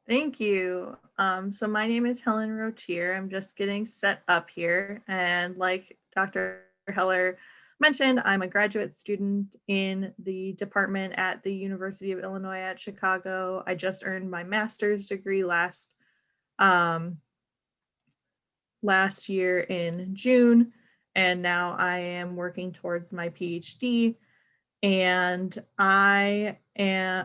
Thank you. So my name is Helen Rotier. I'm just getting set up here. And like Dr. Heller mentioned, I'm a graduate student in the department at the University of Illinois at Chicago. I just earned my master's degree um, last year in June, and now I am working towards my PhD. And I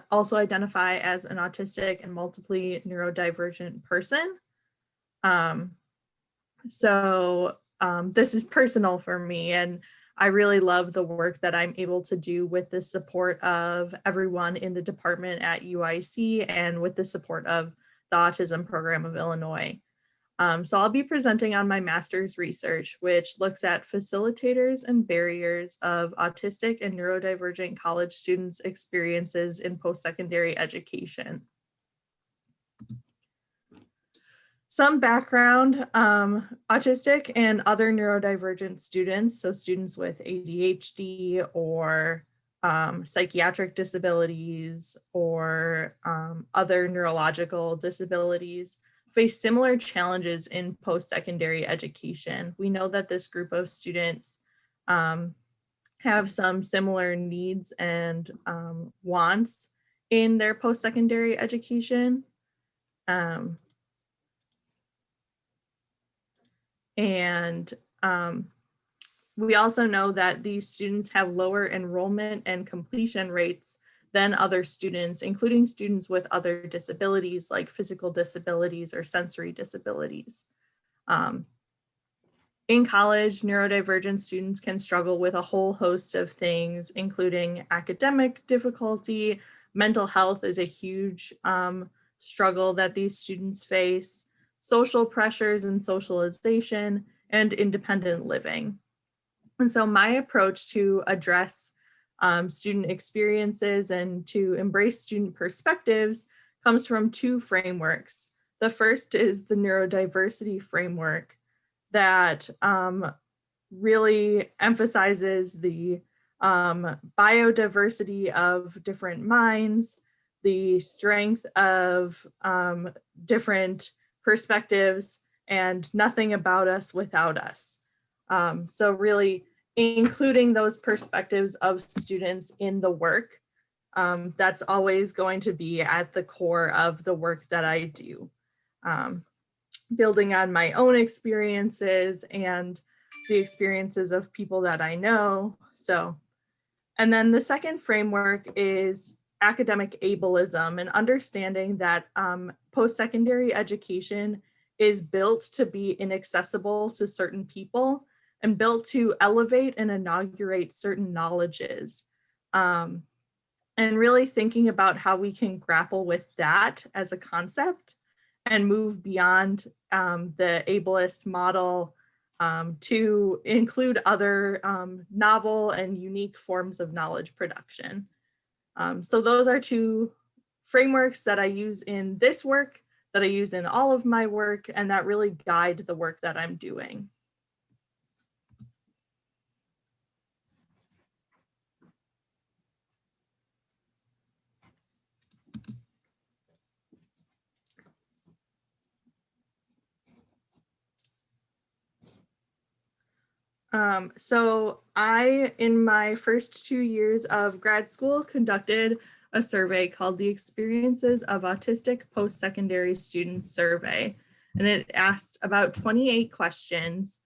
also identify as an autistic and multiply neurodivergent person. Um, this is personal for me, and I really love the work that I'm able to do with the support of everyone in the department at UIC and with the support of the Autism Program of Illinois. So I'll be presenting on my master's research, which looks at facilitators and barriers of autistic and neurodivergent college students' experiences in post-secondary education. Some background, autistic and other neurodivergent students, so students with ADHD or psychiatric disabilities or other neurological disabilities, face similar challenges in post-secondary education. We know that this group of students have some similar needs and wants in their post-secondary education. We also know that these students have lower enrollment and completion rates than other students, including students with other disabilities like physical disabilities or sensory disabilities. In college, neurodivergent students can struggle with a whole host of things, including academic difficulty. Mental health is a huge struggle that these students face, social pressures and socialization, and independent living. And so my approach to address student experiences and to embrace student perspectives comes from two frameworks. The first is the neurodiversity framework that really emphasizes the biodiversity of different minds, the strength of different perspectives, and nothing about us without us. So really including those perspectives of students in the work, that's always going to be at the core of the work that I do. Building on my own experiences and the experiences of people that I know. And then the second framework is academic ableism and understanding that post-secondary education is built to be inaccessible to certain people and built to elevate and inaugurate certain knowledges. And really thinking about how we can grapple with that as a concept and move beyond the ableist model to include other novel and unique forms of knowledge production. So those are two frameworks that I use in this work, that I use in all of my work, and that really guide the work that I'm doing. So I, in my first 2 years of grad school, conducted a survey called the Experiences of Autistic Post-Secondary Students Survey. And it asked about 28 questions,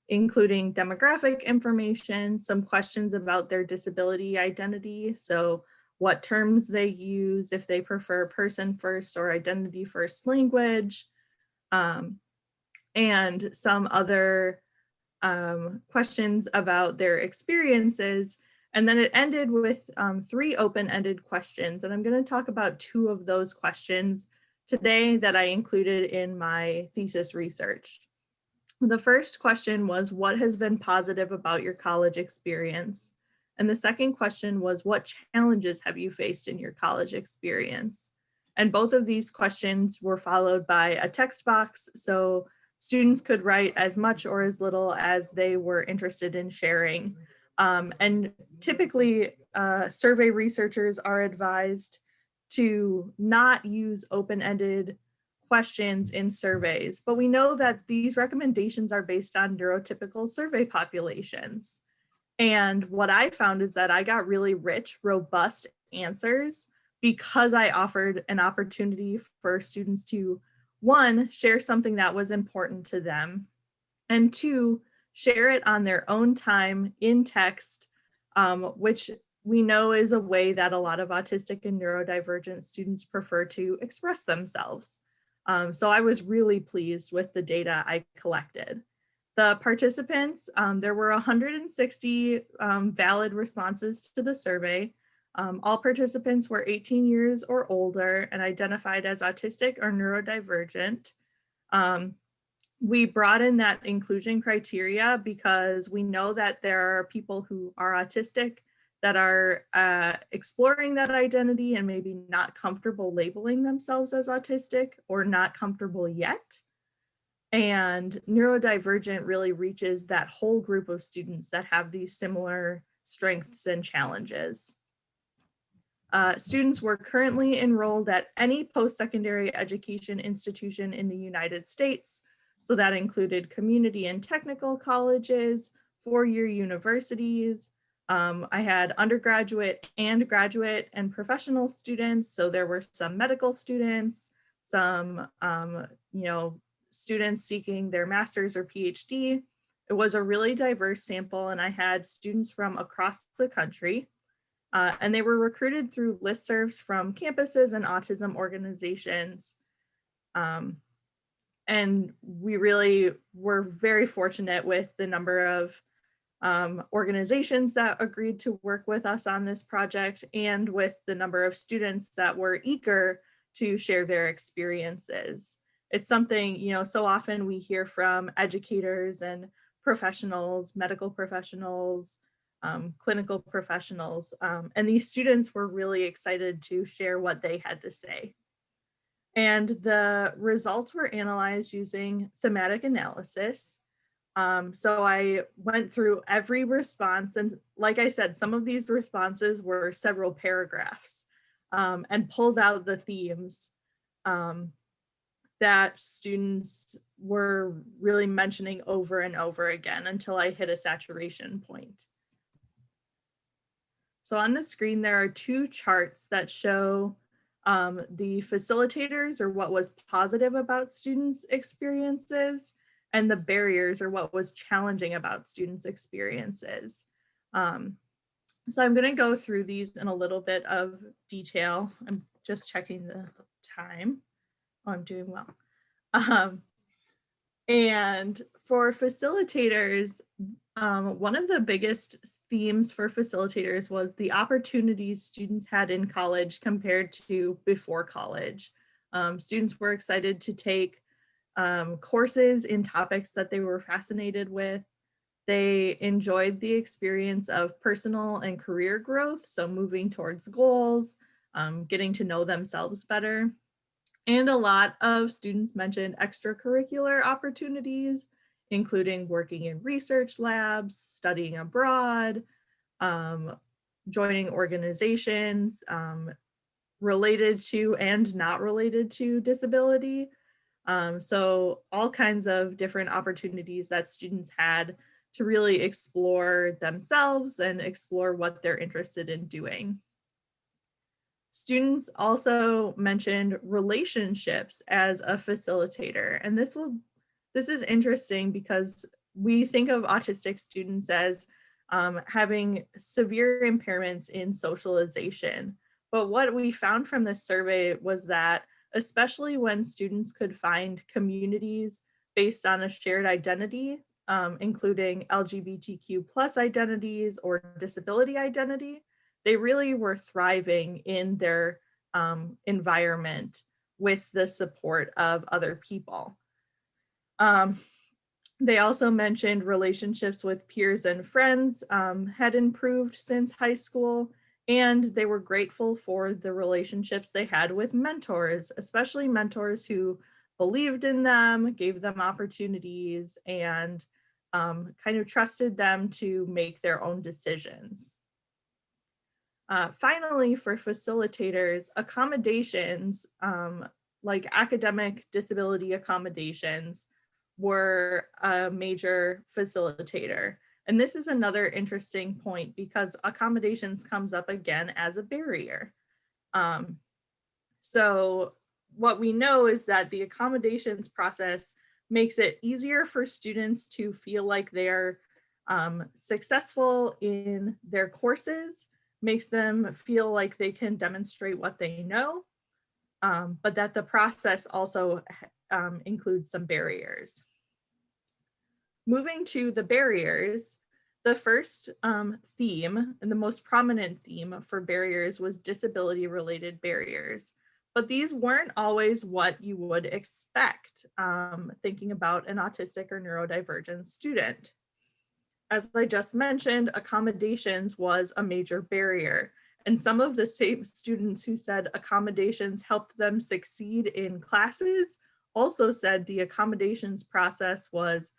including demographic information, some questions about their disability identity. So what terms they use, if they prefer person first or identity first language, and some other questions about their experiences. And then it ended with 3 open-ended questions. And I'm going to talk about 2 of those questions today that I included in my thesis research. The first question was, what has been positive about your college experience? And the second question was, what challenges have you faced in your college experience? And both of these questions were followed by a text box. So students could write as much or as little as they were interested in sharing. And typically, survey researchers are advised to not use open-ended questions in surveys, but we know that these recommendations are based on neurotypical survey populations. And what I found is that I got really rich, robust answers because I offered an opportunity for students to, one, share something that was important to them, and two, share it on their own time in text, which we know is a way that a lot of autistic and neurodivergent students prefer to express themselves. So I was really pleased with the data I collected. The participants, there were 160 valid responses to the survey. All participants were 18 years or older and identified as autistic or neurodivergent. We brought in that inclusion criteria because we know that there are people who are autistic that are exploring that identity and maybe not comfortable labeling themselves as autistic or not comfortable yet. And neurodivergent really reaches that whole group of students that have these similar strengths and challenges. Students were currently enrolled at any post-secondary education institution in the United States. So that included community and technical colleges, four-year universities. I had undergraduate and graduate and professional students. So there were some medical students, some students seeking their master's or PhD. It was a really diverse sample, and I had students from across the country. And they were recruited through listservs from campuses and autism organizations. And we really were very fortunate with the number of organizations that agreed to work with us on this project and with the number of students that were eager to share their experiences. It's something, so often we hear from educators and professionals, medical professionals, clinical professionals, and these students were really excited to share what they had to say. And the results were analyzed using thematic analysis. So I went through every response, and like I said, some of these responses were several paragraphs, and pulled out the themes that students were really mentioning over and over again until I hit a saturation point. So on the screen, there are two charts that show the facilitators, or what was positive about students' experiences, and the barriers, or what was challenging about students' experiences. So I'm going to go through these in a little bit of detail. I'm just checking the time. Oh, I'm doing well. And for facilitators, one of the biggest themes for facilitators was the opportunities students had in college compared to before college. Students were excited to take courses in topics that they were fascinated with. They enjoyed the experience of personal and career growth, so moving towards goals, getting to know themselves better. And a lot of students mentioned extracurricular opportunities, including working in research labs, studying abroad, joining organizations related to and not related to disability. So all kinds of different opportunities that students had to really explore themselves and explore what they're interested in doing. Students also mentioned relationships as a facilitator, and this is interesting because we think of autistic students as having severe impairments in socialization. But what we found from this survey was that, especially when students could find communities based on a shared identity, including LGBTQ+ identities or disability identity, they really were thriving in their environment with the support of other people. They also mentioned relationships with peers and friends had improved since high school, and they were grateful for the relationships they had with mentors, especially mentors who believed in them, gave them opportunities, and kind of trusted them to make their own decisions. Finally, for facilitators, accommodations, like academic disability accommodations, were a major facilitator. And this is another interesting point because accommodations comes up again as a barrier. So what we know is that the accommodations process makes it easier for students to feel like they're successful in their courses, makes them feel like they can demonstrate what they know, but that the process also includes some barriers. Moving to the barriers, the first theme and the most prominent theme for barriers was disability-related barriers. But these weren't always what you would expect thinking about an autistic or neurodivergent student. As I just mentioned, accommodations was a major barrier. And some of the same students who said accommodations helped them succeed in classes also said the accommodations process was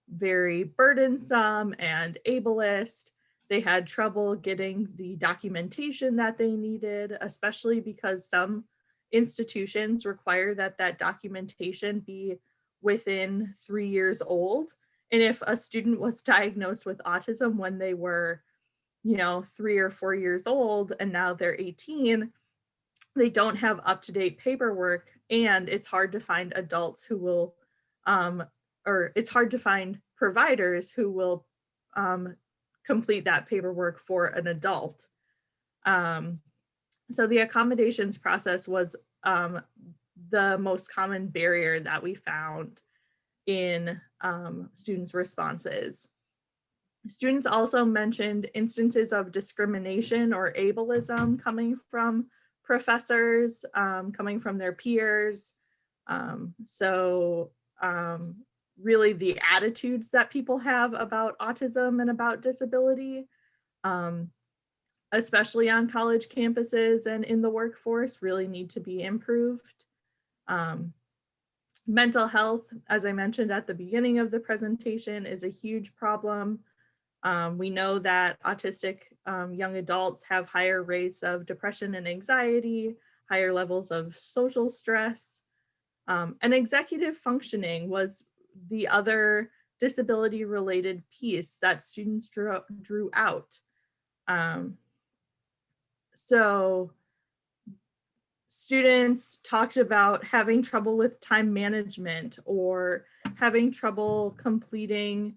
very burdensome and ableist. They had trouble getting the documentation that they needed, especially because some institutions require that that documentation be within 3 years old. And if a student was diagnosed with autism when they were, 3 or 4 years old, and now they're 18, they don't have up-to-date paperwork, and it's hard to find adults who will, or it's hard to find providers who will complete that paperwork for an adult. So the accommodations process was the most common barrier that we found in students' responses. Students also mentioned instances of discrimination or ableism coming from professors, coming from their peers. Really the attitudes that people have about autism and about disability, especially on college campuses and in the workforce, really need to be improved. Mental health, as I mentioned at the beginning of the presentation, is a huge problem. We know that autistic young adults have higher rates of depression and anxiety, higher levels of social stress, and executive functioning was the other disability-related piece that students drew out. So students talked about having trouble with time management or having trouble completing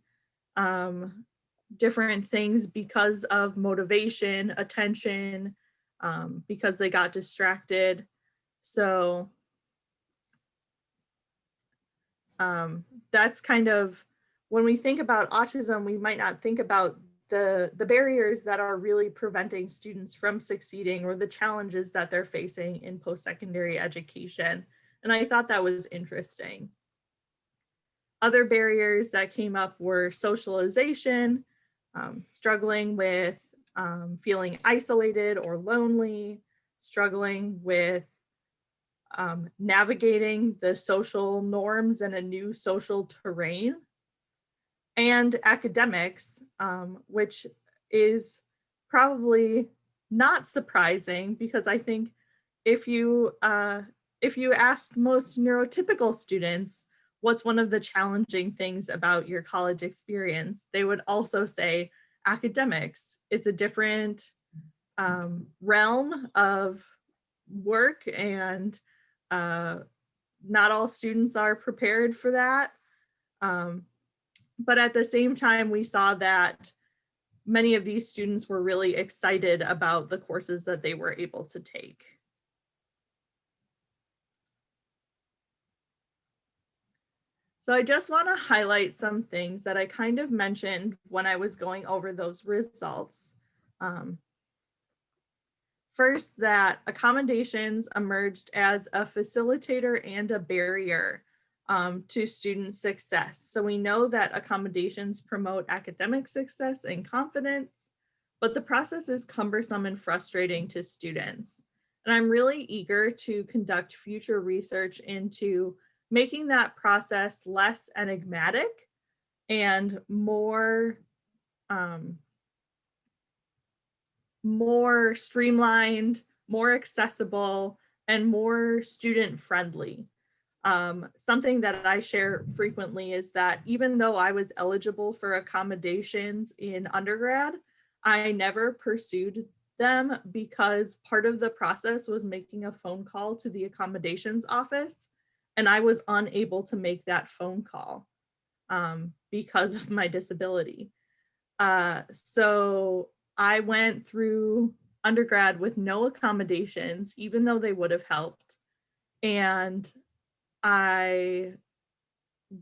different things because of motivation, attention, because they got distracted. So that's kind of, when we think about autism, we might not think about the barriers that are really preventing students from succeeding or the challenges that they're facing in post-secondary education. And I thought that was interesting. Other barriers that came up were socialization, struggling with feeling isolated or lonely, struggling with navigating the social norms in a new social terrain, and academics, which is probably not surprising because I think if you ask most neurotypical students what's one of the challenging things about your college experience, they would also say academics. It's a different realm of work, and not all students are prepared for that. But at the same time, we saw that many of these students were really excited about the courses that they were able to take. So I just want to highlight some things that I kind of mentioned when I was going over those results. First, that accommodations emerged as a facilitator and a barrier to student success. So we know that accommodations promote academic success and confidence, but the process is cumbersome and frustrating to students. And I'm really eager to conduct future research into making that process less enigmatic and more more streamlined, more accessible, and more student friendly. Something that I share frequently is that even though I was eligible for accommodations in undergrad, I never pursued them because part of the process was making a phone call to the accommodations office, and I was unable to make that phone call because of my disability. So I went through undergrad with no accommodations, even though they would have helped. And I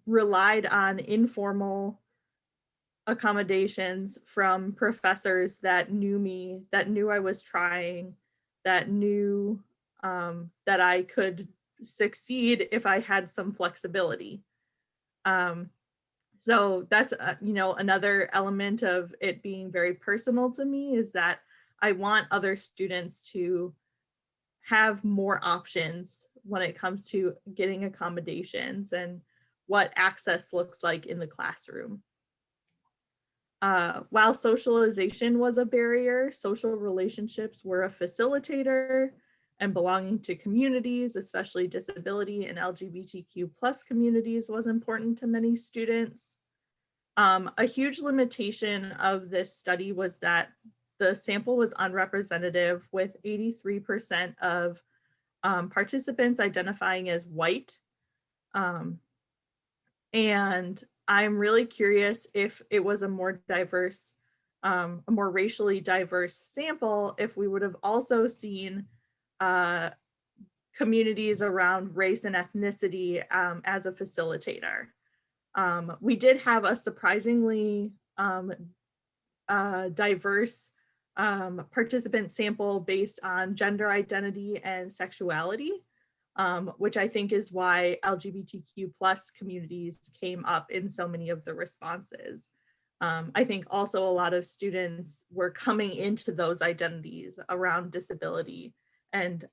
relied on informal accommodations from professors that knew me, that knew I was trying, that knew that I could succeed if I had some flexibility. So that's another element of it being very personal to me is that I want other students to have more options when it comes to getting accommodations and what access looks like in the classroom. While socialization was a barrier, social relationships were a facilitator, and belonging to communities, especially disability and LGBTQ plus communities, was important to many students. A huge limitation of this study was that the sample was unrepresentative, with 83% of participants identifying as white. And I'm really curious if it was a more diverse, a more racially diverse sample, if we would have also seen communities around race and ethnicity as a facilitator. We did have a surprisingly diverse participant sample based on gender identity and sexuality, which I think is why LGBTQ plus communities came up in so many of the responses. I think also a lot of students were coming into those identities around disability and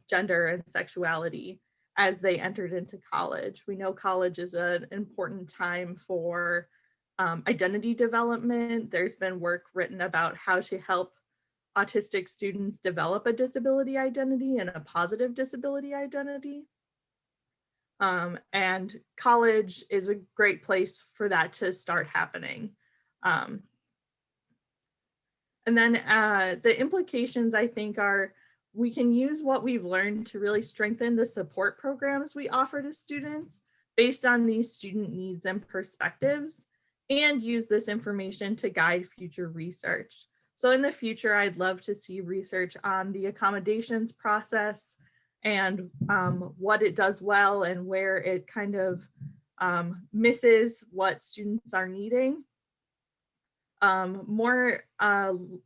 gender and sexuality as they entered into college. We know college is an important time for identity development. There's been work written about how to help autistic students develop a disability identity and a positive disability identity. And college is a great place for that to start happening. And then the implications, I think, are we can use what we've learned to really strengthen the support programs we offer to students based on these student needs and perspectives, and use this information to guide future research. So in the future, I'd love to see research on the accommodations process and what it does well and where it kind of misses what students are needing. More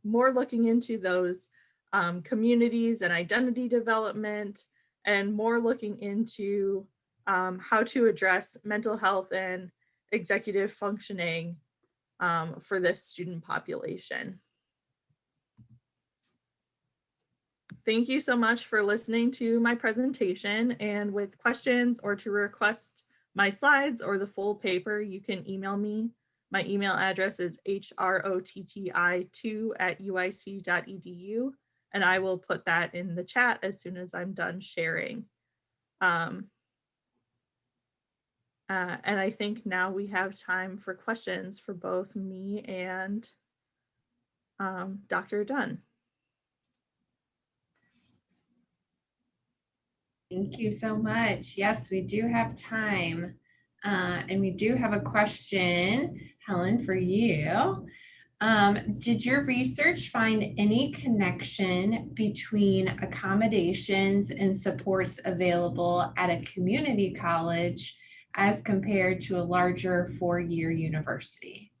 looking into those communities and identity development, and more looking into how to address mental health and executive functioning for this student population. Thank you so much for listening to my presentation, and with questions or to request my slides or the full paper, you can email me. My email address is hrotti2@uic.edu, and I will put that in the chat as soon as I'm done sharing. And I think now we have time for questions for both me and Dr. Dunn. Thank you so much. Yes, we do have time. And we do have a question, Helen, for you. Did your research find any connection between accommodations and supports available at a community college as compared to a larger four-year university?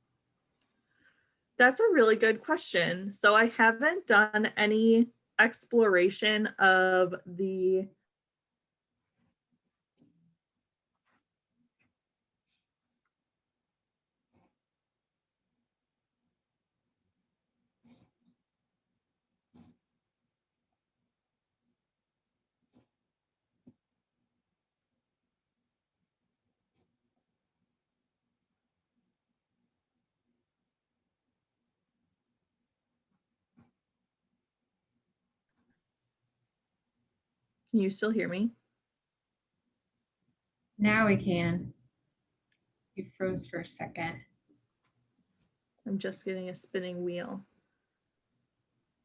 That's a really good question. So I haven't done any exploration of the Can you still hear me? Now we can. You froze for a second. I'm just getting a spinning wheel.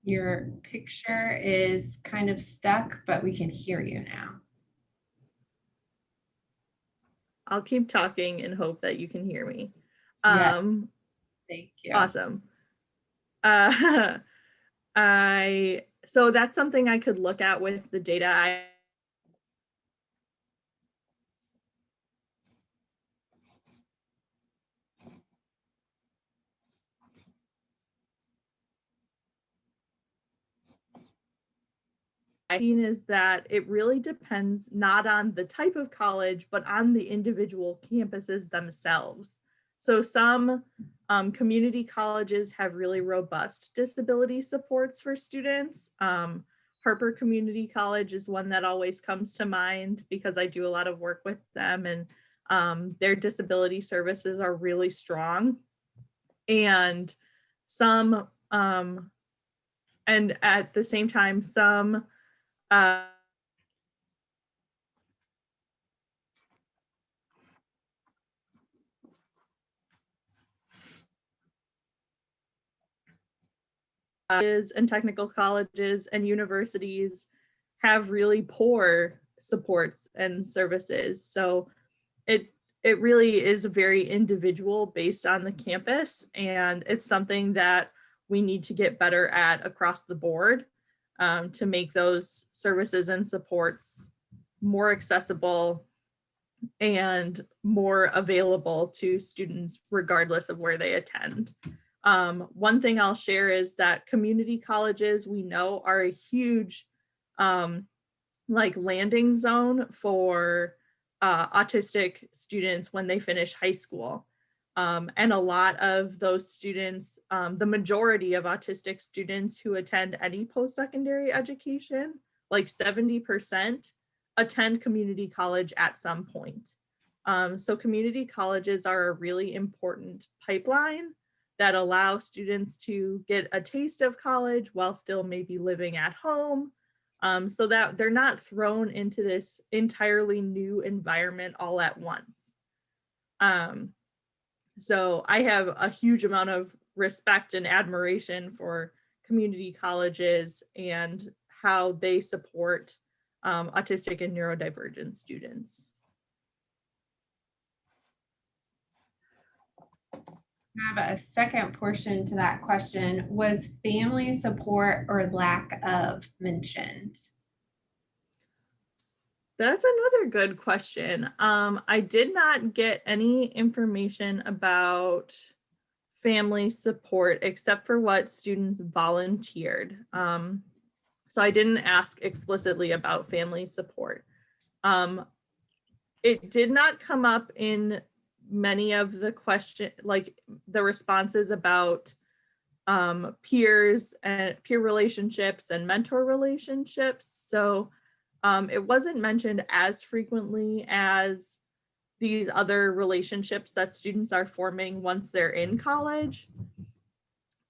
Your picture is kind of stuck, but we can hear you now. I'll keep talking and hope that you can hear me. Yes, thank you. Awesome. So that's something I could look at with the data I've seen is that it really depends not on the type of college, but on the individual campuses themselves. So some community colleges have really robust disability supports for students. Harper Community College is one that always comes to mind because I do a lot of work with them, and their disability services are really strong. And some, and at the same time, some and technical colleges and universities have really poor supports and services. So it really is very individual based on the campus, and it's something that we need to get better at across the board to make those services and supports more accessible and more available to students regardless of where they attend. One thing I'll share is that community colleges, we know, are a huge like landing zone for autistic students when they finish high school. And a lot of those students, the majority of autistic students who attend any post-secondary education, like 70%, attend community college at some point. So community colleges are a really important pipeline that allow students to get a taste of college while still maybe living at home, so that they're not thrown into this entirely new environment all at once. So I have a huge amount of respect and admiration for community colleges and how they support autistic and neurodivergent students. Have a second portion to that question. Was family support or lack of mentioned? That's another good question. I did not get any information about family support except for what students volunteered. So I didn't ask explicitly about family support. It did not come up in many of the like the responses about peers and peer relationships and mentor relationships. So it wasn't mentioned as frequently as these other relationships that students are forming once they're in college.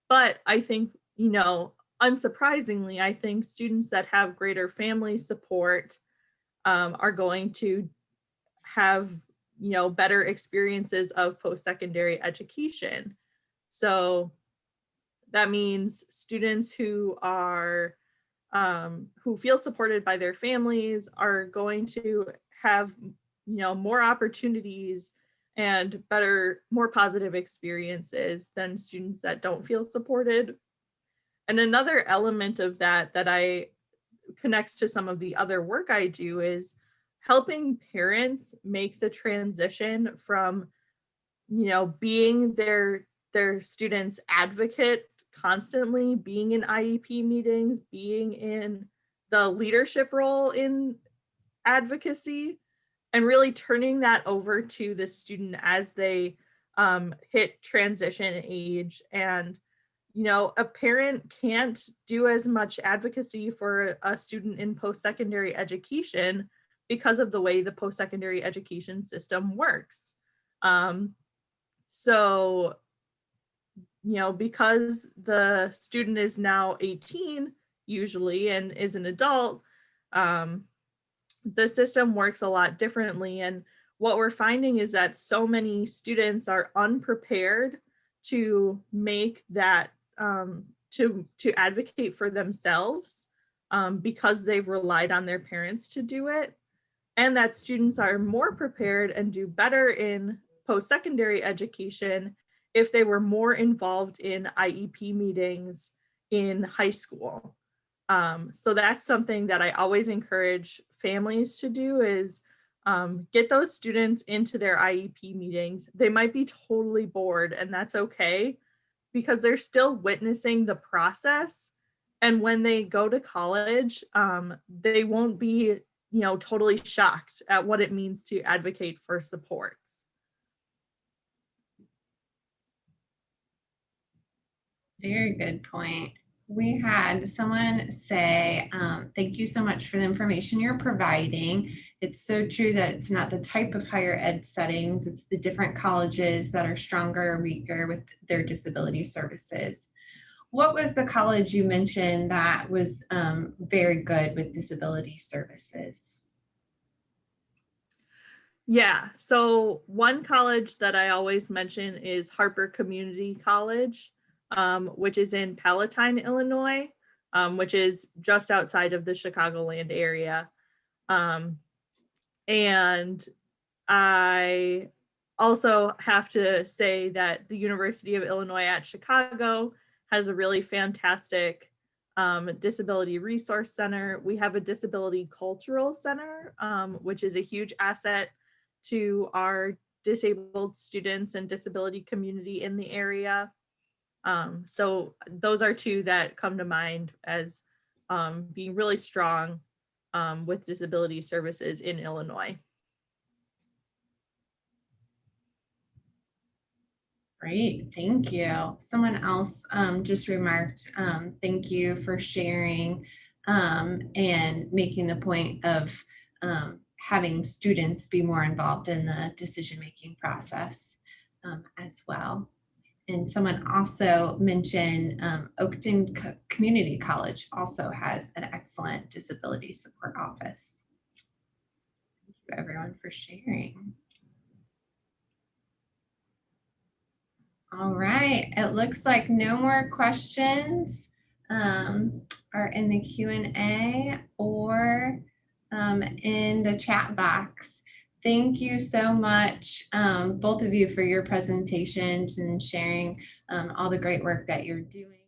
But I think, unsurprisingly, I think students that have greater family support are going to have, better experiences of post-secondary education. So that means students who are who feel supported by their families are going to have, more opportunities and more positive experiences than students that don't feel supported. And another element of that I connects to some of the other work I do is helping parents make the transition from, being their students' advocate constantly, being in IEP meetings, being in the leadership role in advocacy, and really turning that over to the student as they hit transition age. And a parent can't do as much advocacy for a student in post-secondary education because of the way the post-secondary education system works. So, because the student is now 18 usually and is an adult, the system works a lot differently. And what we're finding is that so many students are unprepared to make that to advocate for themselves because they've relied on their parents to do it, and that students are more prepared and do better in post-secondary education if they were more involved in IEP meetings in high school. So that's something that I always encourage families to do is get those students into their IEP meetings. They might be totally bored, and that's okay because they're still witnessing the process. And when they go to college, they won't be, totally shocked at what it means to advocate for supports. Very good point. We had someone say, thank you so much for the information you're providing. It's so true that it's not the type of higher ed settings, it's the different colleges that are stronger or weaker with their disability services. What was the college you mentioned that was very good with disability services? Yeah, so one college that I always mention is Harper Community College, which is in Palatine, Illinois, which is just outside of the Chicagoland area. Um, and I also have to say that the University of Illinois at Chicago has a really fantastic disability resource center. We have a disability cultural center, which is a huge asset to our disabled students and disability community in the area. So those are two that come to mind as being really strong with disability services in Illinois. Great, thank you. Someone else just remarked, thank you for sharing and making the point of having students be more involved in the decision-making process as well. And someone also mentioned Oakton Community College also has an excellent disability support office. Thank you everyone for sharing. All right, it looks like no more questions are in the Q&A or in the chat box. Thank you so much, both of you, for your presentations and sharing all the great work that you're doing.